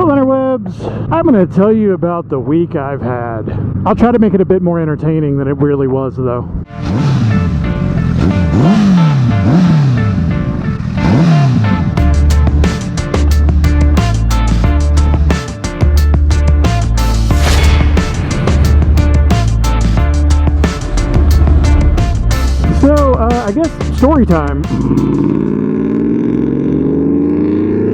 Well, interwebs, I'm going to tell you about the week I've had. I'll try to make it a bit more entertaining than it really was, though. So, I guess story time.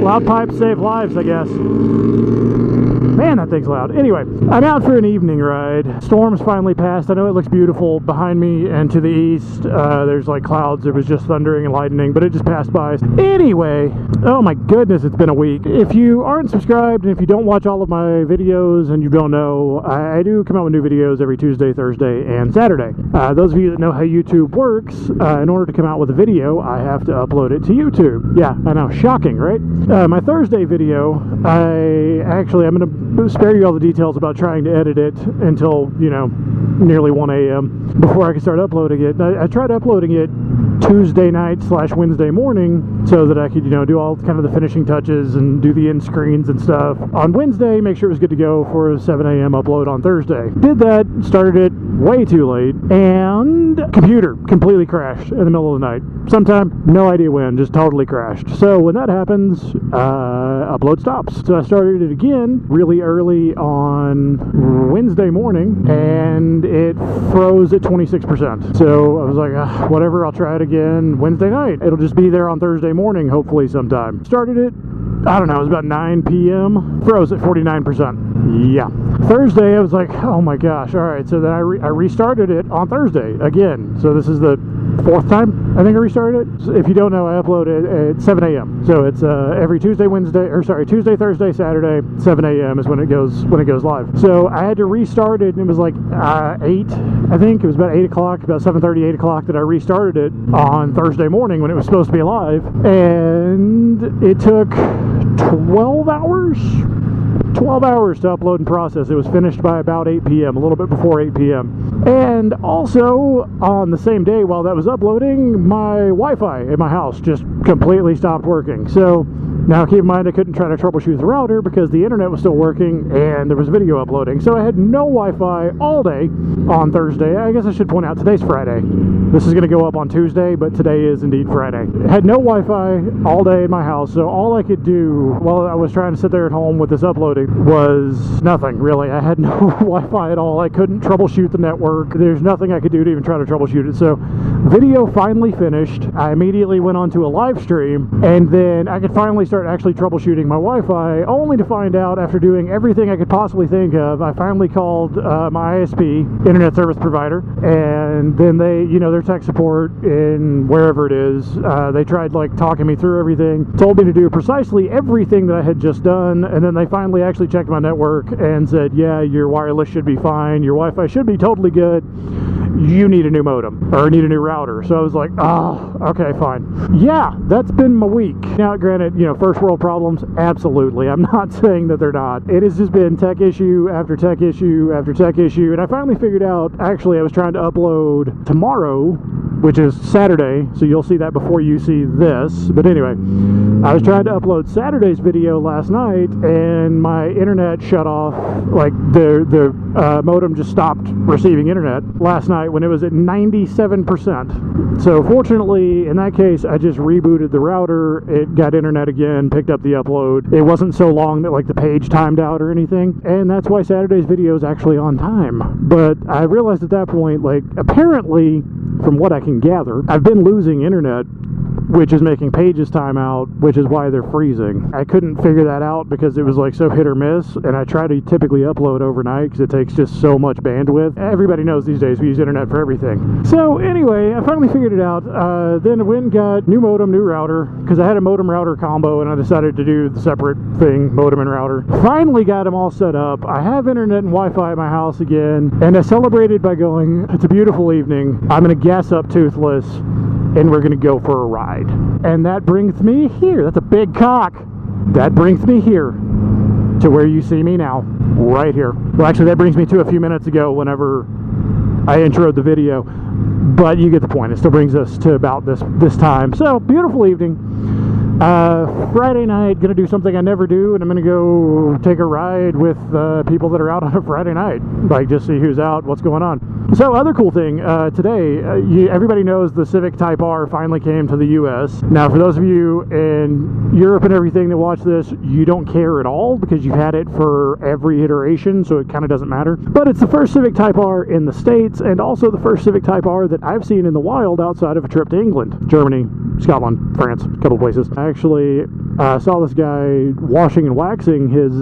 Loud pipes save lives, I guess. Man, that thing's loud. Anyway, I'm out for an evening ride. Storm's finally passed. I know it looks beautiful behind me and to the east. There's like clouds. It was just thundering and lightning, but it just passed by. Anyway, oh my goodness, it's been a week. If you aren't subscribed and if you don't watch all of my videos and you don't know, I do come out with new videos every Tuesday, Thursday, and Saturday. Those of you that know how YouTube works, in order to come out with a video, I have to upload it to YouTube. Yeah, I know, shocking, right? My Thursday video, I'm going to spare you all the details about trying to edit it until, you know, nearly 1 a.m. before I can start uploading it. I tried uploading it Tuesday night / Wednesday morning so that I could, you know, do all kind of the finishing touches and do the end screens and stuff on Wednesday, make sure it was good to go for a 7 a.m. upload on Thursday. Did that, started it way too late, and computer completely crashed in the middle of the night. Sometime, no idea when, just totally crashed. So when that happens, upload stops. So I started it again really early on Wednesday morning, and it froze at 26%. So I was like, whatever, I'll try it again Wednesday night. It'll just be there on Thursday morning, hopefully sometime. Started it, I don't know, it was about 9 p.m. Froze at 49%. Yeah. Thursday, I was like, oh my gosh, all right. So then I restarted it on Thursday again. So this is the 4th time I think I restarted it. So if you don't know, I upload it at 7 a.m. So it's every Tuesday, Tuesday, Thursday, Saturday, 7 a.m. is when it goes live. So I had to restart it, and it was like 8, I think. It was about 8 o'clock, about 7:30, 8 o'clock that I restarted it on Thursday morning when it was supposed to be live. And it took 12 hours to upload and process. It was finished by about 8 p.m., a little bit before 8 p.m. And also, on the same day while that was uploading, my Wi-Fi in my house just completely stopped working. So, now keep in mind I couldn't try to troubleshoot the router because the internet was still working and there was video uploading. So I had no Wi-Fi all day on Thursday. I guess I should point out today's Friday. This is going to go up on Tuesday, but today is indeed Friday. I had no Wi-Fi all day in my house, so all I could do while I was trying to sit there at home with this uploading was nothing, really. I had no Wi-Fi at all. I couldn't troubleshoot the network. There's nothing I could do to even try to troubleshoot it. So video finally finished. I immediately went on to a live stream, and then I could finally start actually troubleshooting my Wi-Fi, only to find out after doing everything I could possibly think of, I finally called my ISP, internet service provider, and then they, you know, their tech support in wherever it is, they tried like talking me through everything, told me to do precisely everything that I had just done, and then they finally actually checked my network and said, yeah, your wireless should be fine, your Wi-Fi should be totally good, you need a new modem, or need a new router. So I was like, oh, okay, fine. Yeah, that's been my week. Now, granted, you know, first world problems, absolutely. I'm not saying that they're not. It has just been tech issue after tech issue after tech issue, and I finally figured out, actually, I was trying to upload tomorrow, which is Saturday, so you'll see that before you see this. But anyway, I was trying to upload Saturday's video last night, and my internet shut off. Like, the modem just stopped receiving internet last night when it was at 97%. So fortunately, in that case, I just rebooted the router. It got internet again, picked up the upload. It wasn't so long that like the page timed out or anything, and that's why Saturday's video is actually on time. But I realized at that point, like, apparently, from what I can gather, I've been losing internet, which is making pages time out, which is why they're freezing. I couldn't figure that out because it was like so hit or miss, and I try to typically upload overnight because it takes just so much bandwidth. Everybody knows these days we use internet for everything. So anyway, I finally figured it out. Then I went and got new modem, new router, because I had a modem router combo, and I decided to do the separate thing, modem and router. Finally got them all set up. I have internet and Wi-Fi at my house again, and I celebrated by going, it's a beautiful evening, I'm going to gas up Toothless, and we're going to go for a ride. And that brings me here. That's a big cock. That brings me here to where you see me now, right here. Well, actually, that brings me to a few minutes ago whenever I introed the video, but you get the point. It still brings us to about this time. So, beautiful evening. Friday night, gonna do something I never do, and I'm gonna go take a ride with people that are out on a Friday night, like just see who's out, what's going on. So other cool thing, today, everybody knows the Civic Type R finally came to the US. Now for those of you in Europe and everything that watch this, you don't care at all because you've had it for every iteration, so it kind of doesn't matter. But it's the first Civic Type R in the States, and also the first Civic Type R that I've seen in the wild outside of a trip to England, Germany, Scotland, France, a couple places. I actually saw this guy washing and waxing his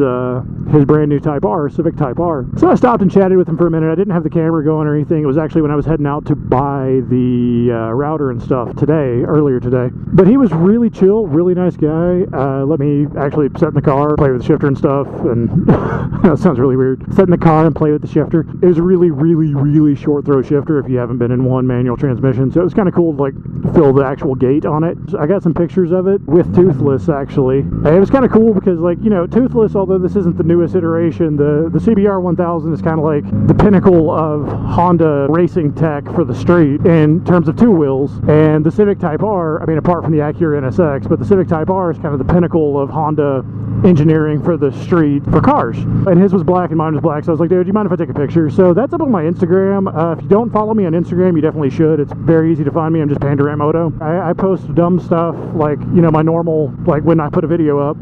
brand new Type R, Civic Type R. So I stopped and chatted with him for a minute. I didn't have the camera going or anything. It was actually when I was heading out to buy the router and stuff earlier today. But he was really chill, really nice guy. Let me actually sit in the car, play with the shifter and stuff, and that sounds really weird. Sit in the car and play with the shifter. It was a really, really, really short throw shifter if you haven't been in one, manual transmission. So it was kind of cool to like feel the actual gate on it. So I got some pictures of it with toothless actually. And it was kind of cool because, like, you know, toothless, although this isn't the newest iteration, the CBR1000 is kind of like the pinnacle of Honda racing tech for the street in terms of two wheels. And the Civic Type R, I mean, apart from the Acura NSX, but the Civic Type R is kind of the pinnacle of Honda engineering for the street for cars. And his was black and mine was black, so I was like, dude, do you mind if I take a picture? So that's up on my Instagram. If you don't follow me on Instagram, you definitely should. It's very easy to find me. I'm just Pandarantmoto. I post dumb stuff like, you know, my normal, like when I put a video up,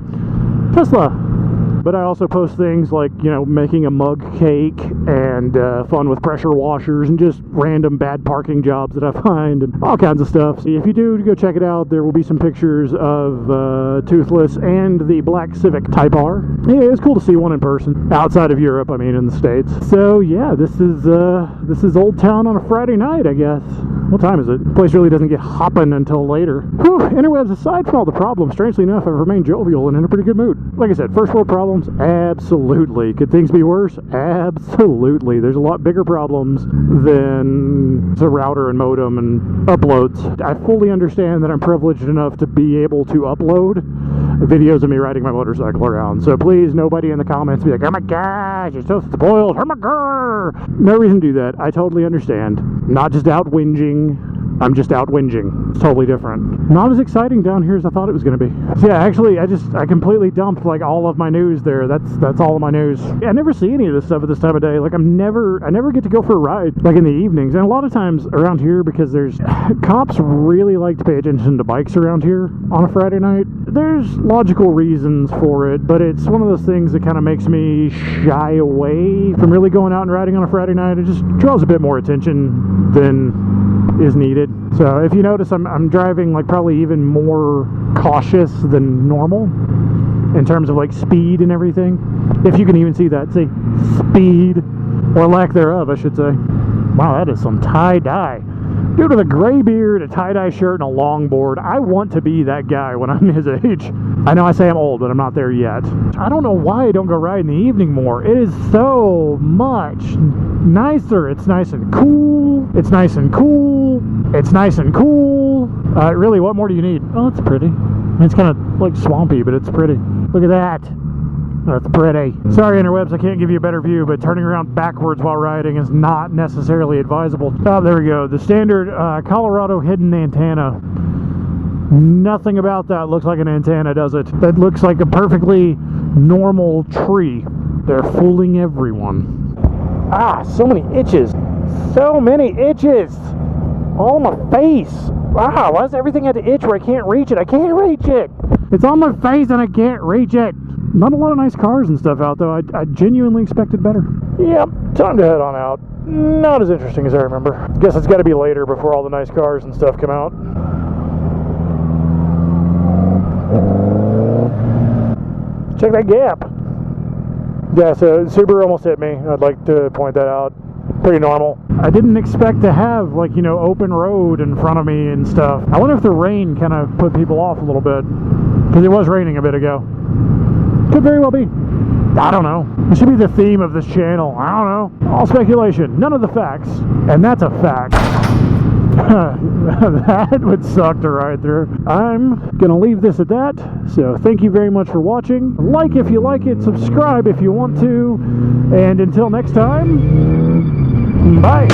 Tesla. But I also post things like, you know, making a mug cake and fun with pressure washers and just random bad parking jobs that I find and all kinds of stuff. So if you do go check it out, there will be some pictures of Toothless and the black Civic Type R. Yeah, it was cool to see one in person outside of Europe. I mean, in the States. So yeah, this is Old Town on a Friday night, I guess. What time is it? The place really doesn't get hopping until later. Whew, interwebs, aside from all the problems, strangely enough, I've remained jovial and in a pretty good mood. Like I said, first world problems. Absolutely. Could things be worse? Absolutely. There's a lot bigger problems than the router and modem and uploads. I fully understand that I'm privileged enough to be able to upload videos of me riding my motorcycle around. So please, nobody in the comments be like, oh my gosh, you're so spoiled. Oh my god. No reason to do that. I totally understand. Not just out whinging. I'm just out whinging. It's totally different. Not as exciting down here as I thought it was going to be. So yeah, actually, I completely dumped like all of my news there. That's all of my news. I never see any of this stuff at this time of day. Like I never get to go for a ride like in the evenings. And a lot of times around here, because there's cops really like to pay attention to bikes around here on a Friday night. There's logical reasons for it, but it's one of those things that kind of makes me shy away from really going out and riding on a Friday night. It just draws a bit more attention than is needed. So if you notice, I'm driving like probably even more cautious than normal in terms of like speed and everything. If you can even see that, see, speed or lack thereof, I should say. Wow, that is some tie-dye. Dude with a gray beard, a tie-dye shirt, and a longboard. I want to be that guy when I'm his age. I know I say I'm old, but I'm not there yet. I don't know why I don't go ride in the evening more. It is so much nicer. It's nice and cool. It's nice and cool. It's nice and cool. Really, what more do you need? Oh, it's pretty. It's kind of like swampy, but it's pretty. Look at that. That's pretty. Sorry, interwebs, I can't give you a better view, but turning around backwards while riding is not necessarily advisable. Oh, there we go. The standard Colorado hidden antenna. Nothing about that looks like an antenna, does it? That looks like a perfectly normal tree. They're fooling everyone. Ah, so many itches. So many itches. All my face. Wow, why does everything have to itch where I can't reach it? I can't reach it. It's on my face and I can't reach it. Not a lot of nice cars and stuff out, though. I genuinely expected better. Yep, time to head on out. Not as interesting as I remember. Guess it's got to be later before all the nice cars and stuff come out. Check that gap. Yeah, so Subaru almost hit me. I'd like to point that out. Pretty normal. I didn't expect to have, like, you know, open road in front of me and stuff. I wonder if the rain kind of put people off a little bit. Because it was raining a bit ago. Could very well be. I don't know. It should be the theme of this channel. I don't know. All speculation. None of the facts. And that's a fact. That would suck to ride through. I'm gonna leave this at that. So thank you very much for watching. Like if you like it. Subscribe if you want to. And until next time, bye.